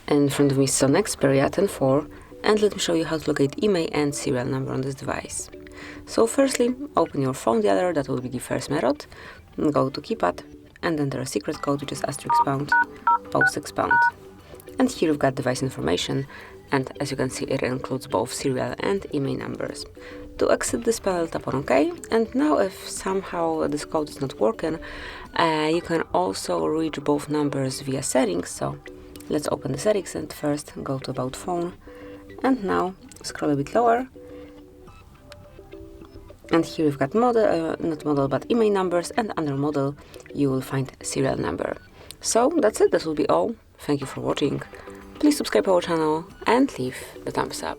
In front of me is Sony Xperia 10.4, and let me show you how to locate Imei and serial number on this device. So firstly, open your phone dialer, that will be the first method. Go to keypad and enter a secret code, which is *pound *6#. And here you've got device information, and as you can see, it includes both serial and Imei numbers. To exit this panel, tap on OK, and now if somehow this code is not working, you can also reach both numbers via settings. So let's open the settings and first go to About Phone, and now scroll a bit lower. And here we've got model, not model, but Imei numbers, and under model you will find serial number. So that's it, that will be all. Thank you for watching. Please subscribe our channel and leave the thumbs up.